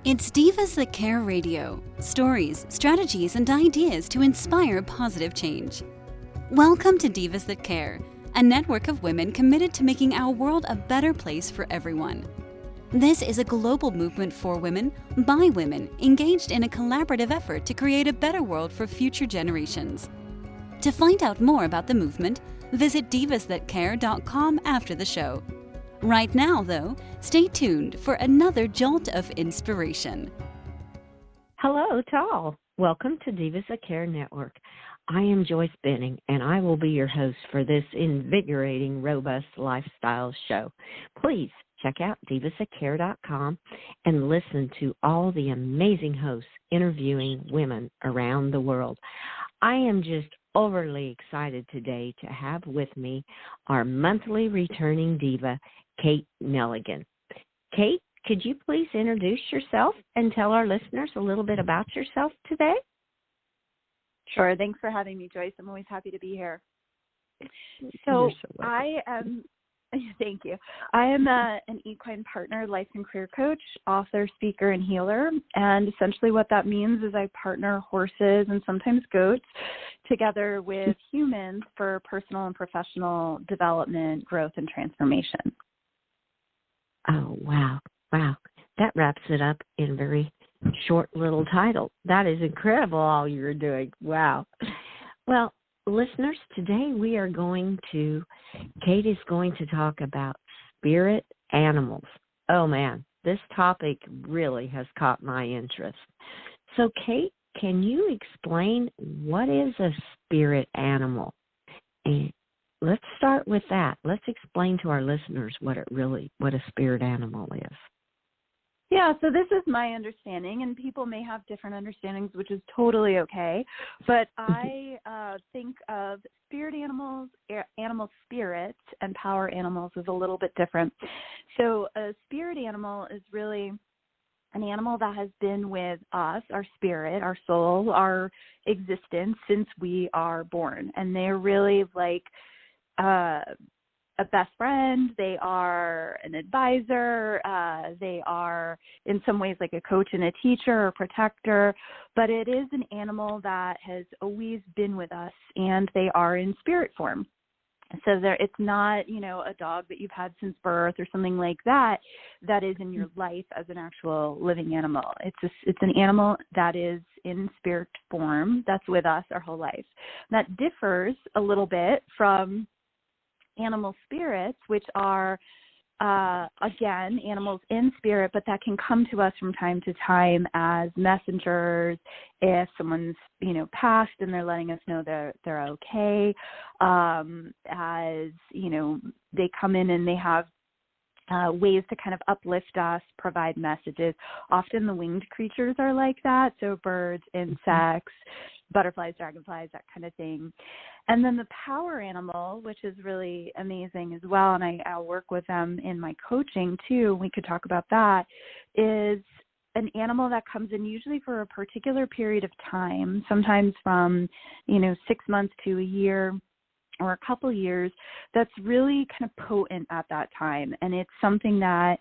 It's Divas That Care Radio. Stories, strategies, and ideas to inspire positive change. Welcome to Divas That Care, a network of women committed to making our world a better place for everyone. This is a global movement for women, by women, engaged in a collaborative effort to create a better world for future generations. To find out more about the movement, visit divasthatcare.com after the show. Right now, though, stay tuned for another jolt of inspiration. Hello to all. Welcome to Divas That Care Network. I am Joyce Benning, and I will be your host for this invigorating, robust lifestyle show. Please check out divasthatcare.com and listen to all the amazing hosts interviewing women around the world. I am just overly excited today to have with me our monthly returning diva, Kate Nelligan. Kate, could you please introduce yourself and tell our listeners a little bit about yourself today? Sure. Thanks for having me, Joyce. I'm always happy to be here. So I am, thank you. I am an equine partner, life and career coach, author, speaker, and healer. And essentially what that means is I partner horses and sometimes goats together with humans for personal and professional development, growth, and transformation. Oh, wow. Wow. That wraps it up in a very short little title. That is incredible, all you're doing. Wow. Well, listeners, today Kate is going to talk about spirit animals. Oh, man, this topic really has caught my interest. So, Kate, can you explain what is a spirit animal? And let's start with that. Let's explain to our listeners what a spirit animal is. Yeah, so this is my understanding, and people may have different understandings, which is totally okay. But I think of spirit animals, animal spirits, and power animals as a little bit different. So a spirit animal is really an animal that has been with us, our spirit, our soul, our existence since we are born. And they're really like a best friend, they are an advisor, they are in some ways like a coach and a teacher or protector, but it is an animal that has always been with us, and they are in spirit form. So it's not, a dog that you've had since birth or something like that is in your life as an actual living animal. It's an animal that is in spirit form that's with us our whole life. That differs a little bit from animal spirits, which are, again, animals in spirit, but that can come to us from time to time as messengers. If someone's, passed and they're letting us know they're okay, as, they come in and they have ways to kind of uplift us, provide messages. Often the winged creatures are like that, so birds, insects, butterflies, dragonflies, that kind of thing. And then the power animal, which is really amazing as well, and I'll work with them in my coaching too, we could talk about that, is an animal that comes in usually for a particular period of time, sometimes from, 6 months to a year, or a couple years, that's really kind of potent at that time. And it's something that,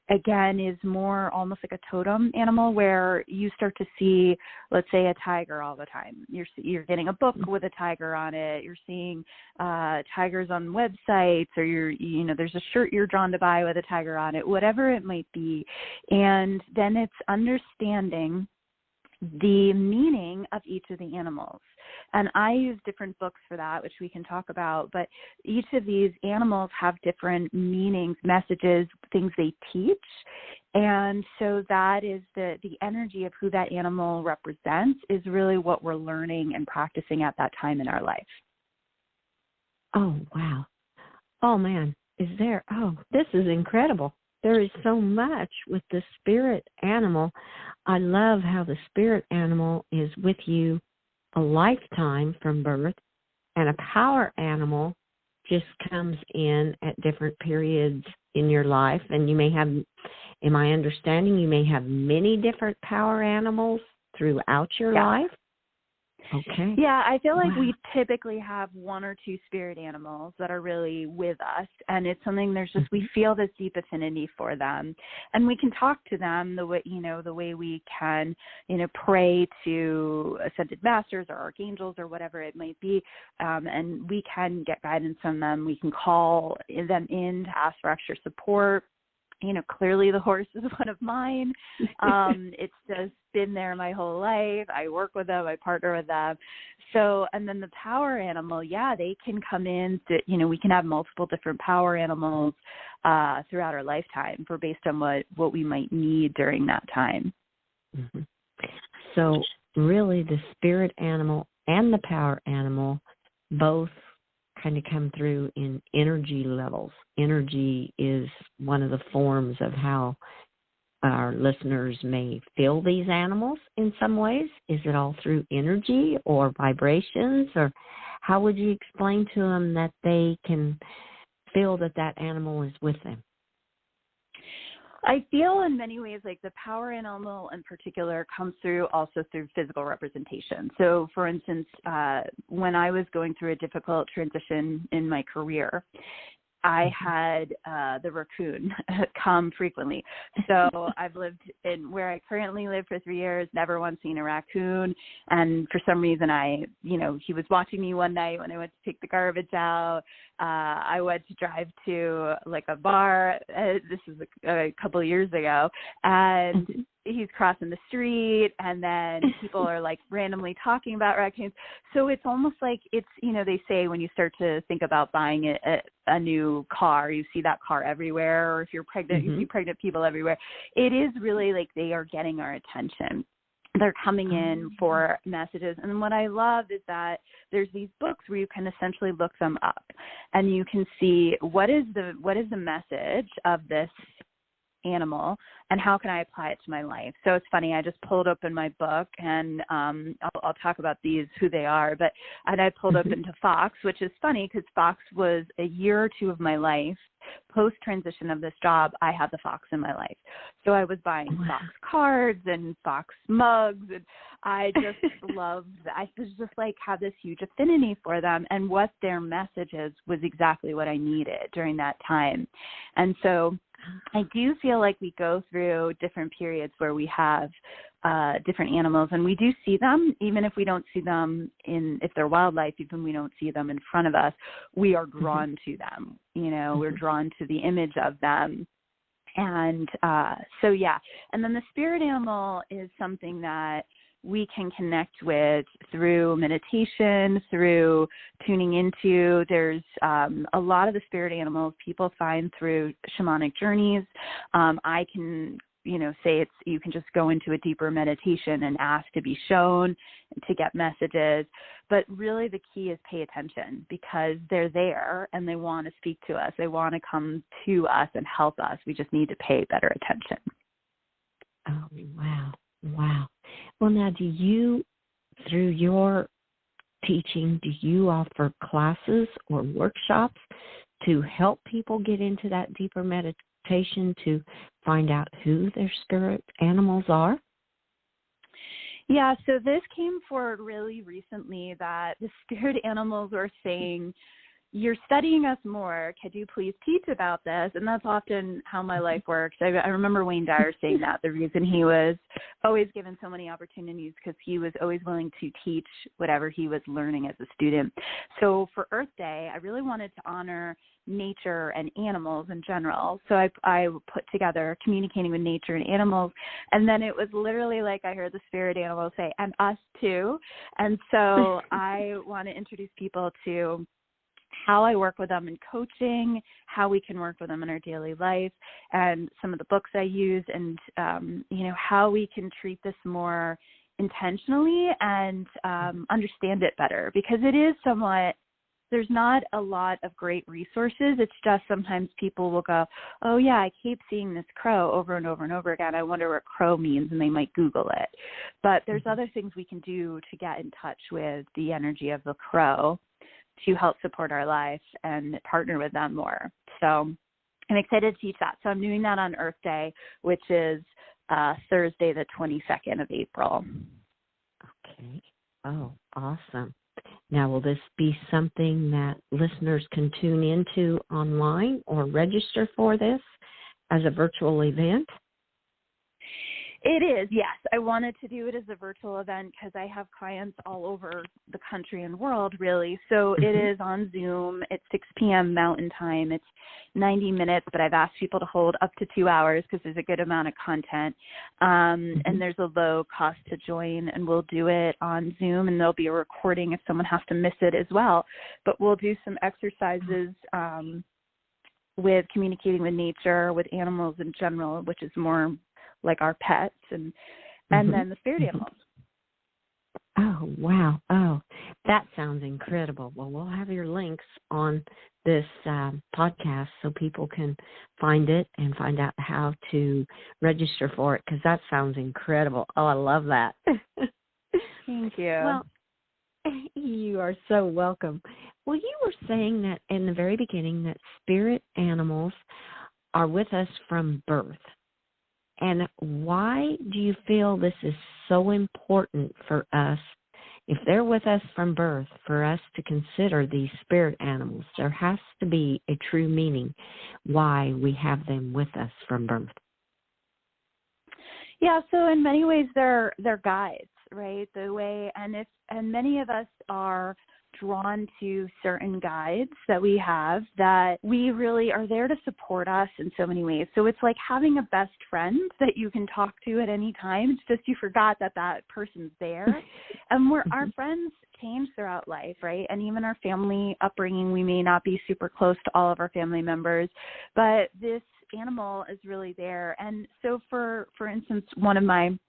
again, is more almost like a totem animal where you start to see, let's say, a tiger all the time. You're getting a book with a tiger on it. You're seeing tigers on websites, or there's a shirt you're drawn to buy with a tiger on it, whatever it might be. And then it's understanding the meaning of each of the animals. And I use different books for that, which we can talk about, but each of these animals have different meanings, messages, things they teach. And so that is the energy of who that animal represents is really what we're learning and practicing at that time in our life. Oh, wow. Oh, man. This is incredible. There is so much with the spirit animal. I love how the spirit animal is with you a lifetime from birth, and a power animal just comes in at different periods in your life. And you may have, in my understanding, you may have many different power animals throughout your life. Okay. Yeah, I feel like we typically have one or two spirit animals that are really with us, and it's something we feel this deep affinity for them, and we can talk to them the way we can, pray to ascended masters or archangels or whatever it might be, and we can get guidance from them. We can call them in to ask for extra support. Clearly the horse is one of mine. It's just been there my whole life. I work with them. I partner with them. So, and then the power animal, they can come in. We can have multiple different power animals throughout our lifetime based on what we might need during that time. Mm-hmm. So really the spirit animal and the power animal both kind of come through in energy levels. Energy is one of the forms of how our listeners may feel these animals in some ways. Is it all through energy or vibrations, or how would you explain to them that they can feel that animal is with them? I feel in many ways like the power animal in particular comes through also through physical representation. So, for instance, when I was going through a difficult transition in my career, I had the raccoon come frequently. So I've lived in where I currently live for 3 years, never once seen a raccoon. And for some reason he was watching me one night when I went to take the garbage out. I went to drive to like a bar. This is a couple of years ago. And he's crossing the street, and then people are like randomly talking about raccoons. So it's almost like it's, they say when you start to think about buying a new car, you see that car everywhere, or if you're pregnant, you see pregnant people everywhere. It is really like they are getting our attention. They're coming in for messages. And what I love is that there's these books where you can essentially look them up and you can see what is the message of this animal and how can I apply it to my life. So it's funny, I just pulled open my book and I'll talk about who they are, and I pulled open to Fox, which is funny because Fox was a year or two of my life. Post transition of this job, I had the Fox in my life. So I was buying Fox cards and Fox mugs, and I just I just like have this huge affinity for them, and what their message is was exactly what I needed during that time. And so I do feel like we go through different periods where we have different animals, and we do see them, even if we don't see them if they're wildlife, even we don't see them in front of us, we are drawn to them. We're drawn to the image of them. And and then the spirit animal is something that we can connect with through meditation, through tuning into. There's a lot of the spirit animals people find through shamanic journeys. I can, say you can just go into a deeper meditation and ask to be shown, to get messages. But really the key is pay attention, because they're there and they want to speak to us. They want to come to us and help us. We just need to pay better attention. Oh, wow. Well, now, do you, through your teaching, do you offer classes or workshops to help people get into that deeper meditation to find out who their spirit animals are? Yeah, so this came forward really recently that the spirit animals were saying, you're studying us more. Could you please teach about this? And that's often how my life works. I remember Wayne Dyer saying that the reason he was always given so many opportunities because he was always willing to teach whatever he was learning as a student. So for Earth Day, I really wanted to honor nature and animals in general. So I put together communicating with nature and animals. And then it was literally like I heard the spirit animal say, and us too. And so I want to introduce people to how I work with them in coaching, how we can work with them in our daily life, and some of the books I use, and, how we can treat this more intentionally and understand it better, because it is somewhat, there's not a lot of great resources. It's just sometimes people will go, oh, yeah, I keep seeing this crow over and over and over again. I wonder what crow means, and they might Google it. But there's other things we can do to get in touch with the energy of the crow to help support our life and partner with them more. So I'm excited to teach that. So I'm doing that on Earth Day, which is Thursday, the 22nd of April. Okay. Oh, awesome. Now, will this be something that listeners can tune into online or register for this as a virtual event? It is, yes. I wanted to do it as a virtual event because I have clients all over the country and world, really. So it is on Zoom. It's 6 p.m. Mountain Time. It's 90 minutes, but I've asked people to hold up to 2 hours because there's a good amount of content. And there's a low cost to join, and we'll do it on Zoom, and there'll be a recording if someone has to miss it as well. But we'll do some exercises with communicating with nature, with animals in general, which is more like our pets, and then the spirit animals. Oh, wow. Oh, that sounds incredible. Well, we'll have your links on this podcast so people can find it and find out how to register for it, because that sounds incredible. Oh, I love that. Thank you. Well, you are so welcome. Well, you were saying that in the very beginning that spirit animals are with us from birth. And why do you feel this is so important for us, if they're with us from birth, for us to consider these spirit animals? There has to be a true meaning why we have them with us from birth. Yeah, so in many ways they're guides, right? And many of us are drawn to certain guides that we have that we really are there to support us in so many ways. So it's like having a best friend that you can talk to at any time. It's just you forgot that person's there. And our friends change throughout life, right? And even our family upbringing, we may not be super close to all of our family members, but this animal is really there. And so for instance, one of my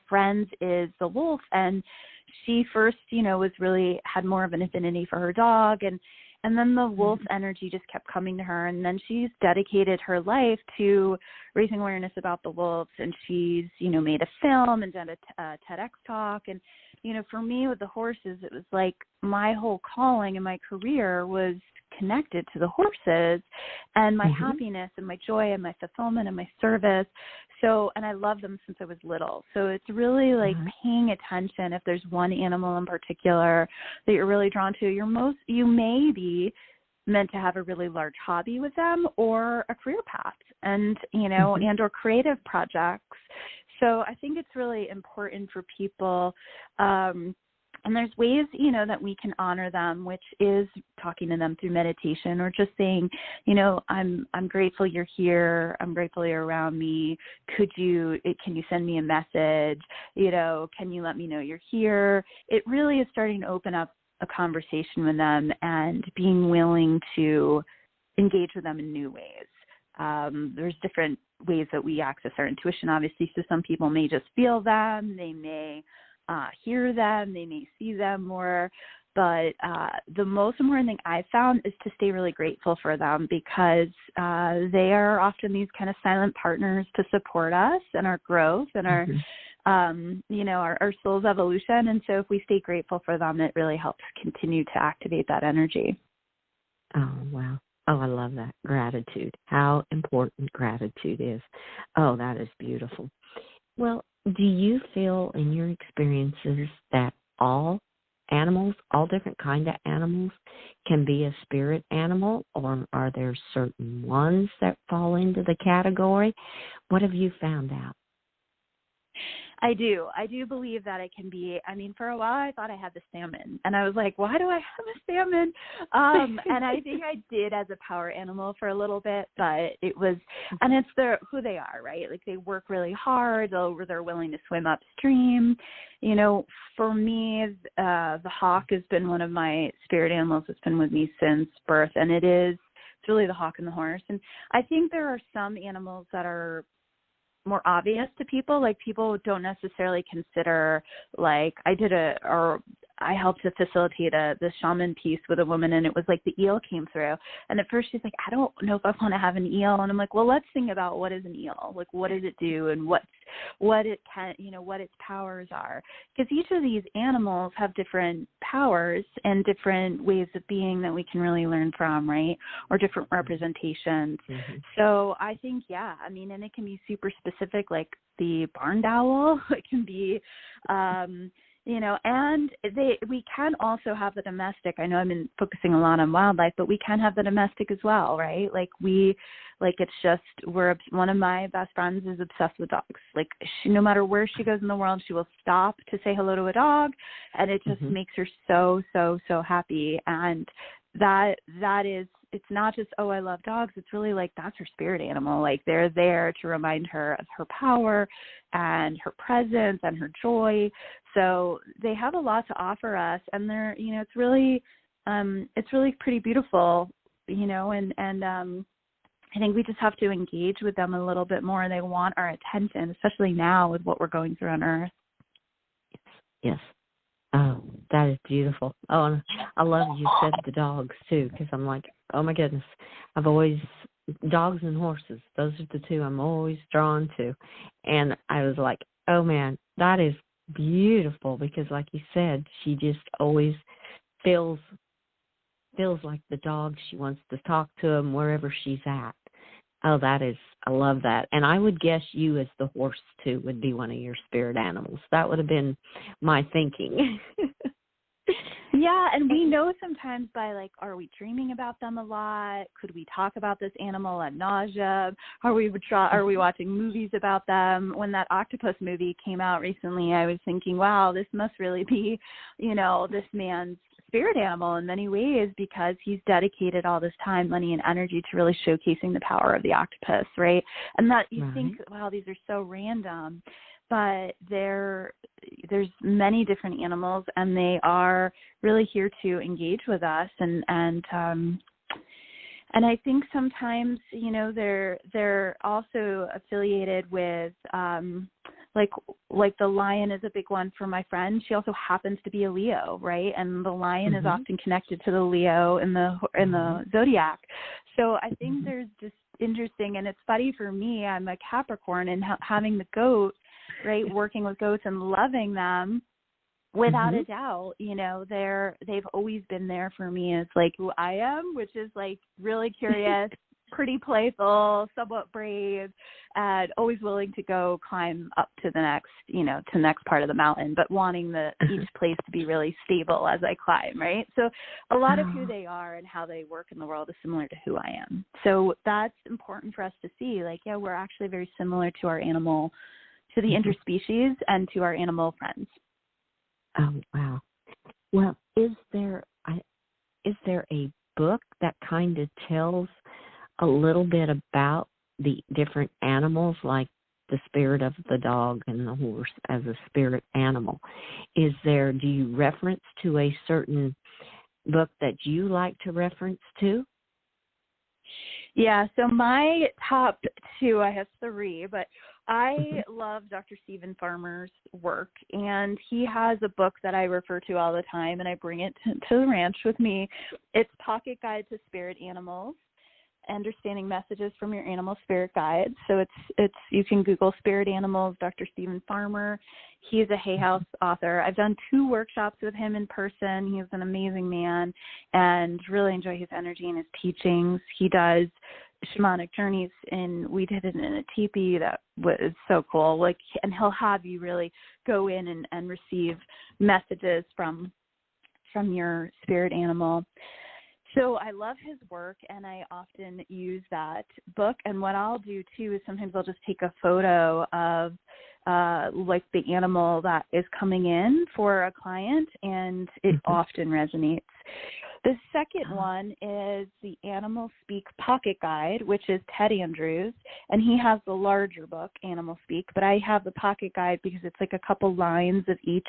friends is the wolf, and she first, had more of an affinity for her dog, and then the wolf energy just kept coming to her, and then she's dedicated her life to raising awareness about the wolves, and she's, made a film and done a TEDx talk, and, for me with the horses, it was like my whole calling and my career was connected to the horses and my happiness and my joy and my fulfillment and my service. So, and I love them since I was little. So it's really like paying attention. If there's one animal in particular that you're really drawn to, you may be meant to have a really large hobby with them or a career path and, and or creative projects. So I think it's really important for people, and there's ways, that we can honor them, which is talking to them through meditation or just saying, I'm grateful you're here. I'm grateful you're around me. Can you send me a message? Can you let me know you're here? It really is starting to open up a conversation with them and being willing to engage with them in new ways. There's different ways that we access our intuition, obviously. So some people may just feel them. They may hear them, they may see them more, but the most important thing I found is to stay really grateful for them, because they are often these kind of silent partners to support us and our growth and our our soul's evolution. And so if we stay grateful for them, it really helps continue to activate that energy. Oh, wow. Oh, I love that. Gratitude. How important gratitude is. Oh, that is beautiful. Well, do you feel in your experiences that all animals, all different kind of animals, can be a spirit animal, or are there certain ones that fall into the category? What have you found out? I do believe that it can be. I mean, for a while I thought I had the salmon, and I was like, why do I have a salmon? And I think I did as a power animal for a little bit, but it was, and it's who they are, right? Like they work really hard. They're willing to swim upstream. For me, the hawk has been one of my spirit animals that's been with me since birth, and it's really the hawk and the horse. And I think there are some animals that are more obvious to people, like people don't necessarily consider, like I helped to facilitate the shaman piece with a woman, and it was like the eel came through, and at first she's like, I don't know if I want to have an eel, and I'm like, well, let's think about what is an eel, like what does it do, and what it can, what its powers are, because each of these animals have different powers and different ways of being that we can really learn from, right, or different representations. So I think, and it can be super specific, like the barn owl. It can be And we can also have the domestic. I know I've been focusing a lot on wildlife, but we can have the domestic as well, right? One of my best friends is obsessed with dogs. Like, no matter where she goes in the world, she will stop to say hello to a dog, and it just makes her so, so, so happy. And that is, it's not just, oh, I love dogs. It's really like, that's her spirit animal. Like, they're there to remind her of her power and her presence and her joy. So they have a lot to offer us, and they're, it's really pretty beautiful, and I think we just have to engage with them a little bit more. They want our attention, especially now with what we're going through on Earth. Yes. Oh, that is beautiful. Oh, and I love you said the dogs too, because I'm like, oh my goodness, dogs and horses, those are the two I'm always drawn to. And I was like, oh man, that is beautiful, because like you said, she just always feels like the dog. She wants to talk to him wherever she's at. Oh, I love that. And I would guess you as the horse too would be one of your spirit animals. That would have been my thinking. Yeah, and we know sometimes by, like, are we dreaming about them a lot? Could we talk about this animal ad nauseum? Are we watching movies about them? When that octopus movie came out recently, I was thinking, wow, this must really be, this man's spirit animal in many ways, because he's dedicated all this time, money, and energy to really showcasing the power of the octopus, right? And that you think, wow, these are so random. But there's many different animals, and they are really here to engage with us. And I think sometimes, they're also affiliated with, like the lion is a big one for my friend. She also happens to be a Leo, right? And the lion is often connected to the Leo in the zodiac. So I think there's just interesting, and it's funny for me. I'm a Capricorn, and having the goat, right, working with goats and loving them, without a doubt, they've always been there for me as like who I am, which is like really curious, pretty playful, somewhat brave, and always willing to go climb up to the next, to the next part of the mountain, but wanting each place to be really stable as I climb, right? So a lot of who they are and how they work in the world is similar to who I am. So that's important for us to see. Like, yeah, we're actually very similar to our animal, to the interspecies, and to our animal friends. Oh, wow. Well, is there a book that kind of tells a little bit about the different animals, like the spirit of the dog and the horse as a spirit animal? Do you reference to a certain book that you like to reference to? Yeah, so my top two, I have three, but I love Dr. Stephen Farmer's work, and he has a book that I refer to all the time, and I bring it to the ranch with me. It's Pocket Guide to Spirit Animals, Understanding Messages from Your Animal Spirit Guide. So it's you can Google Spirit Animals, Dr. Stephen Farmer. He's a Hay House author. I've done 2 workshops with him in person. He's an amazing man, and really enjoy his energy and his teachings. He does shamanic journeys, and we did it in a teepee that was so cool. Like, and he'll have you really go in and receive messages from your spirit animal. So I love his work, and I often use that book. And what I'll do, too, is sometimes I'll just take a photo of, like, the animal that is coming in for a client, and it often resonates. The second one is the Animal Speak Pocket Guide, which is Ted Andrews, and he has the larger book, Animal Speak, but I have the Pocket Guide because it's like a couple lines of each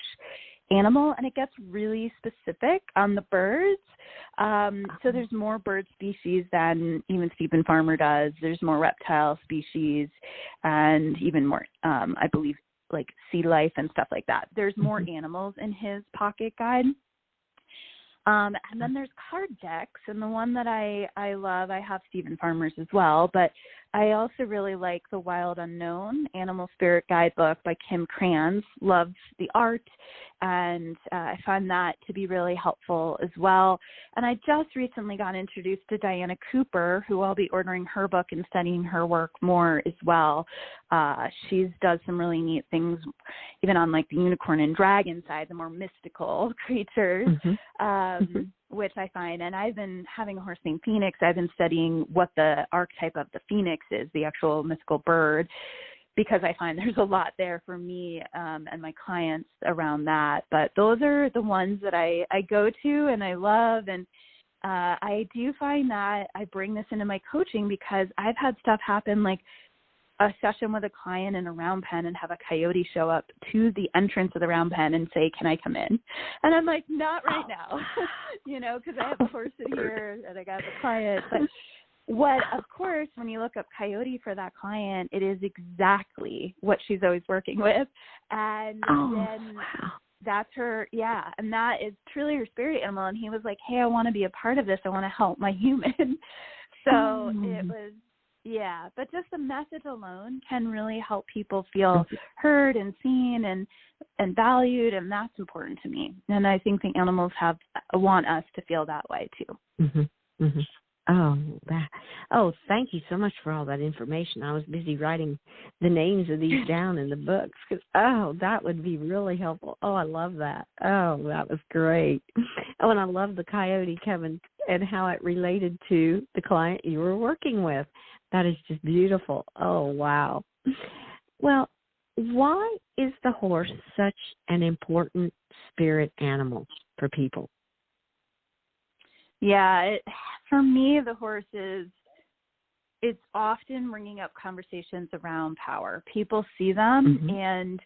animal, and it gets really specific on the birds. So there's more bird species than even Stephen Farmer does. There's more reptile species, and even more, I believe, like sea life and stuff like that. There's more animals in his pocket guide. And then there's card decks, and the one that I love, I have Stephen Farmer's as well, but I also really like the Wild Unknown Animal Spirit Guidebook by Kim Kranz. Love the art And I find that to be really helpful as well. And I just recently got introduced to Diana Cooper, who I'll be ordering her book and studying her work more as well. She does some really neat things, even on like the unicorn and dragon side, the more mystical creatures, which I find. And I've been having a horse named Phoenix. I've been studying what the archetype of the phoenix is, the actual mythical bird, because I find there's a lot there for me and my clients around that. But those are the ones that I go to and I love. And I do find that I bring this into my coaching because I've had stuff happen, like a session with a client in a round pen and have a coyote show up to the entrance of the round pen and say, "Can I come in?" And I'm like, not right now, because I have a horse in here and I got the client. But of course, when you look up coyote for that client, it is exactly what she's always working with. And then that's her, and that is truly her spirit animal. And he was like, "Hey, I want to be a part of this. I want to help my human." So it was, but just the message alone can really help people feel heard and seen and valued, and that's important to me. And I think the animals want us to feel that way too. Thank you so much for all that information. I was busy writing the names of these down in the books because, that would be really helpful. I love that. That was great. And I love the coyote coming and how it related to the client you were working with. That is just beautiful. Oh, wow. Well, why is the horse such an important spirit animal for people? Yeah, for me, the horse it's often bringing up conversations around power. People see them and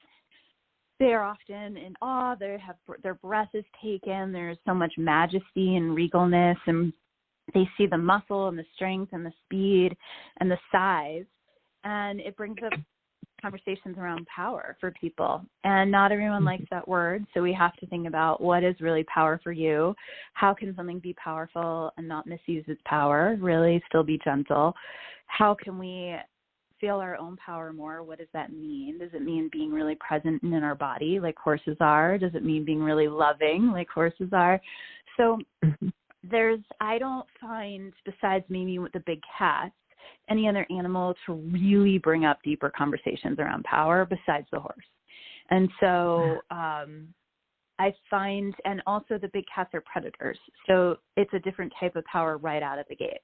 they're often in awe. Their breath is taken. There's so much majesty and regalness, and they see the muscle and the strength and the speed and the size, and it brings up conversations around power for people. And not everyone likes that word, so we have to think about what is really power for you. How can something be powerful and not misuse its power, really still be gentle? How can we feel our own power more? What does that mean? Does it mean being really present in our body like horses are? Does it mean being really loving like horses are? So I don't find, besides maybe with the big cats, any other animal to really bring up deeper conversations around power besides the horse. And so I find, and also the big cats are predators. So it's a different type of power right out of the gate.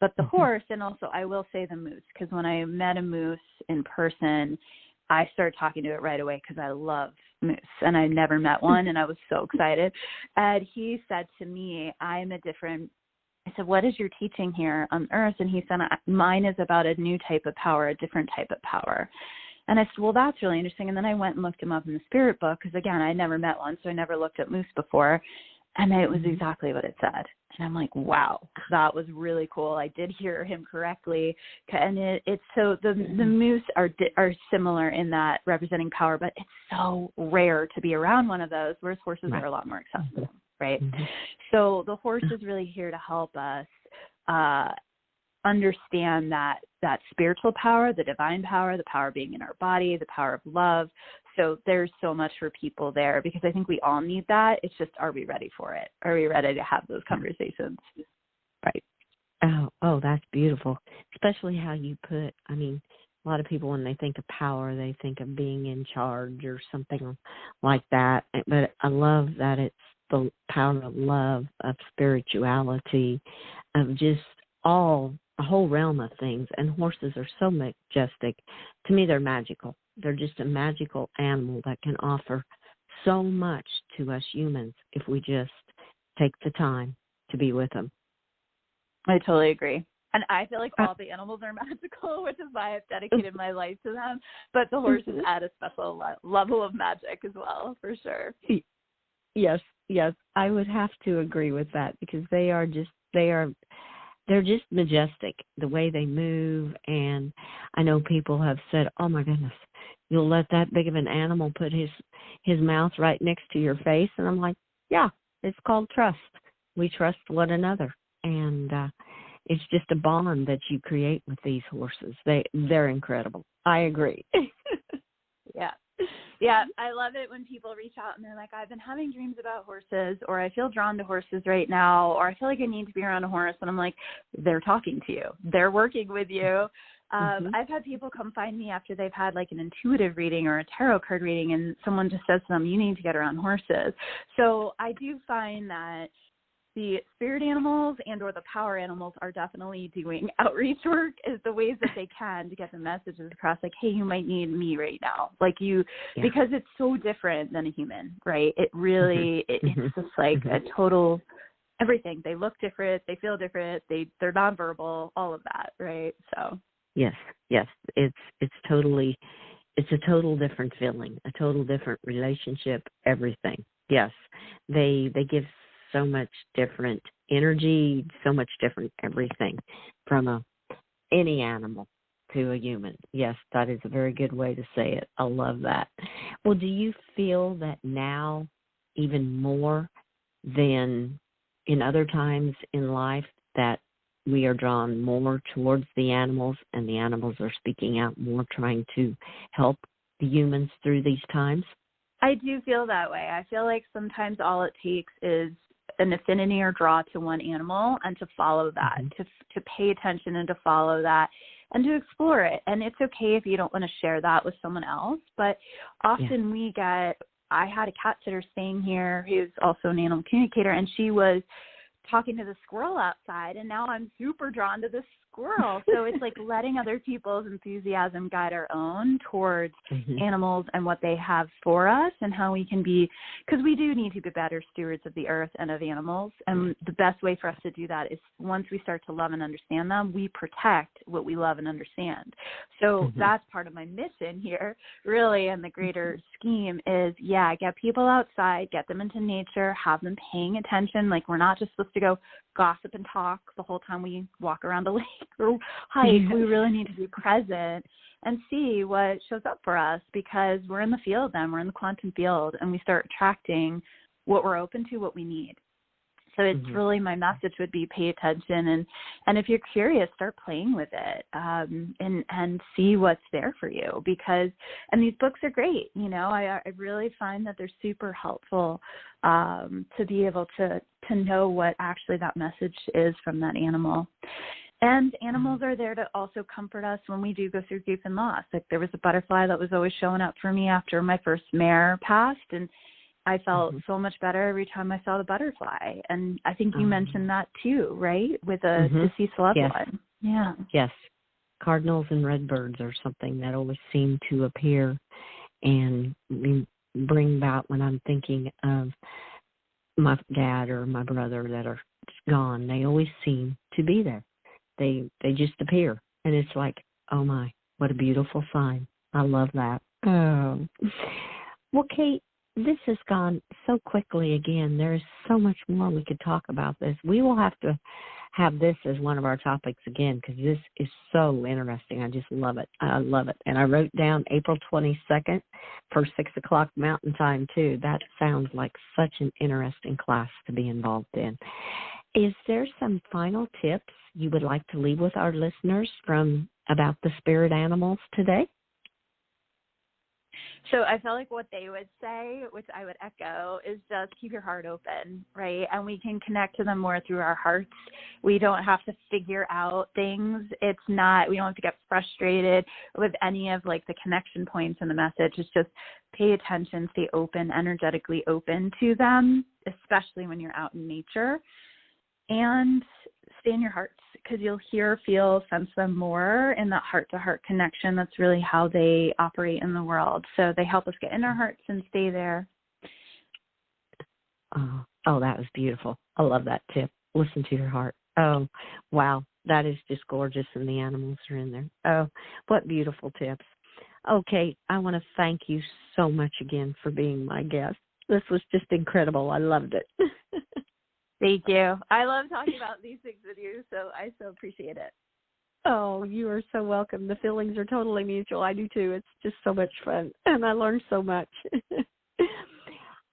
But the horse, and also I will say the moose, because when I met a moose in person, I started talking to it right away because I love moose and I never met one and I was so excited. And he said to me, I said, "What is your teaching here on earth?" And he said, "Mine is about a new type of power, a different type of power." And I said, "Well, that's really interesting." And then I went and looked him up in the spirit book because, again, I never met one, so I never looked at moose before. And it was exactly what it said. And I'm like, wow, that was really cool. I did hear him correctly. And it's so the moose are similar in that representing power, but it's so rare to be around one of those, whereas horses are a lot more accessible, right? So the horse is really here to help us understand that spiritual power, the divine power, the power being in our body, the power of love. So there's so much for people there because I think we all need that. It's just, are we ready for it? Are we ready to have those conversations? Right. Oh, that's beautiful. Especially how you put, I mean, a lot of people, when they think of power, they think of being in charge or something like that. But I love that it's the power of love, of spirituality, of just a whole realm of things. And horses are so majestic. To me, they're magical. They're just a magical animal that can offer so much to us humans if we just take the time to be with them. I totally agree. And I feel like all the animals are magical, which is why I've dedicated my life to them. But the horses add a special level of magic as well, for sure. Yes, I would have to agree with that because they're just majestic, the way they move. And I know people have said, "Oh my goodness, you'll let that big of an animal put his mouth right next to your face?" And I'm like, yeah, it's called trust. We trust one another. And it's just a bond that you create with these horses. They're incredible. I agree. Yeah. Yeah, I love it when people reach out and they're like, I've been having dreams about horses, or I feel drawn to horses right now, or I feel like I need to be around a horse. And I'm like, they're talking to you. They're working with you. I've had people come find me after they've had like an intuitive reading or a tarot card reading, and someone just says to them, you need to get around horses. So I do find that the spirit animals and or the power animals are definitely doing outreach work is the ways that they can to get the messages across, like, hey, you might need me right now, like you, because it's so different than a human, right? It really, it's just like a total everything. They look different, they feel different, they're nonverbal, all of that, right? So yes, it's a total different feeling, a total different relationship, everything. Yes, they give so much different energy, so much different everything from any animal to a human. Yes, that is a very good way to say it. I love that. Well, do you feel that now even more than in other times in life that we are drawn more towards the animals and the animals are speaking out more, trying to help the humans through these times? I do feel that way. I feel like sometimes all it takes is an affinity or draw to one animal and to follow that, to pay attention and to follow that and to explore it. And it's okay if you don't want to share that with someone else, but often I had a cat sitter staying here who's also an animal communicator, and she was talking to the squirrel outside, and now I'm super drawn to the squirrel. So it's like letting other people's enthusiasm guide our own towards animals and what they have for us and how we can be, because we do need to be better stewards of the earth and of animals. And the best way for us to do that is once we start to love and understand them, we protect what we love and understand. So that's part of my mission here, really, and the greater scheme is, get people outside, get them into nature, have them paying attention. Like, we're not just supposed to go gossip and talk the whole time we walk around the lake or hike. We really need to be present and see what shows up for us, because we're in the field then, we're in the quantum field, and we start attracting what we're open to, what we need. So it's really, my message would be pay attention, and if you're curious, start playing with it, and see what's there for you, because, and these books are great, I really find that they're super helpful to be able to know what actually that message is from that animal. And animals are there to also comfort us when we do go through grief and loss. Like, there was a butterfly that was always showing up for me after my first mare passed, and I felt so much better every time I saw the butterfly. And I think you mentioned that too, right? With a deceased loved one. Yeah. Yes. Cardinals and redbirds are something that always seem to appear and bring about when I'm thinking of my dad or my brother that are gone. They always seem to be there. They just appear. And it's like, oh my, what a beautiful sign. I love that. Oh. Well, Kate, this has gone so quickly again. There's so much more we could talk about this. We will have to have this as one of our topics again, because this is so interesting. I just love it. I love it. And I wrote down April 22nd for 6 o'clock Mountain Time, too. That sounds like such an interesting class to be involved in. Is there some final tips you would like to leave with our listeners about the spirit animals today? So I felt like what they would say, which I would echo, is just keep your heart open, right? And we can connect to them more through our hearts. We don't have to figure out things. We don't have to get frustrated with any of like the connection points in the message. It's just pay attention, stay open, energetically open to them, especially when you're out in nature, and stay in your hearts, because you'll hear, feel, sense them more in that heart-to-heart connection. That's really how they operate in the world. So they help us get in our hearts and stay there. Oh, that was beautiful. I love that tip. Listen to your heart. Oh, wow. That is just gorgeous, and the animals are in there. Oh, what beautiful tips. Okay, I want to thank you so much again for being my guest. This was just incredible. I loved it. Thank you. I love talking about these things with you, so I so appreciate it. Oh, you are so welcome. The feelings are totally mutual. I do too. It's just so much fun, and I learned so much.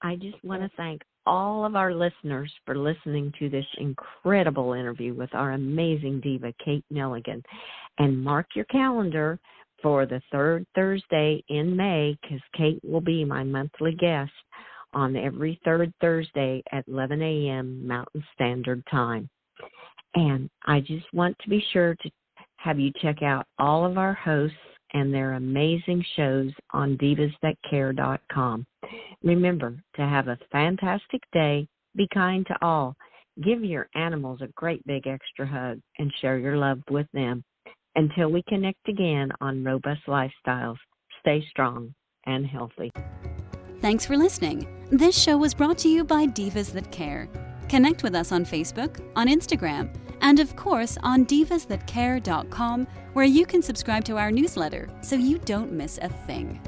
I just want to thank all of our listeners for listening to this incredible interview with our amazing diva, Kate Nelligan. And mark your calendar. for the third Thursday in May, because Kate will be my monthly guest on every third Thursday at 11 a.m. Mountain Standard Time. And I just want to be sure to have you check out all of our hosts and their amazing shows on divasthatcare.com. Remember to have a fantastic day, be kind to all, give your animals a great big extra hug, and share your love with them. Until we connect again on Robust Lifestyles, stay strong and healthy. Thanks for listening. This show was brought to you by Divas That Care. Connect with us on Facebook, on Instagram, and of course on divasthatcare.com, where you can subscribe to our newsletter so you don't miss a thing.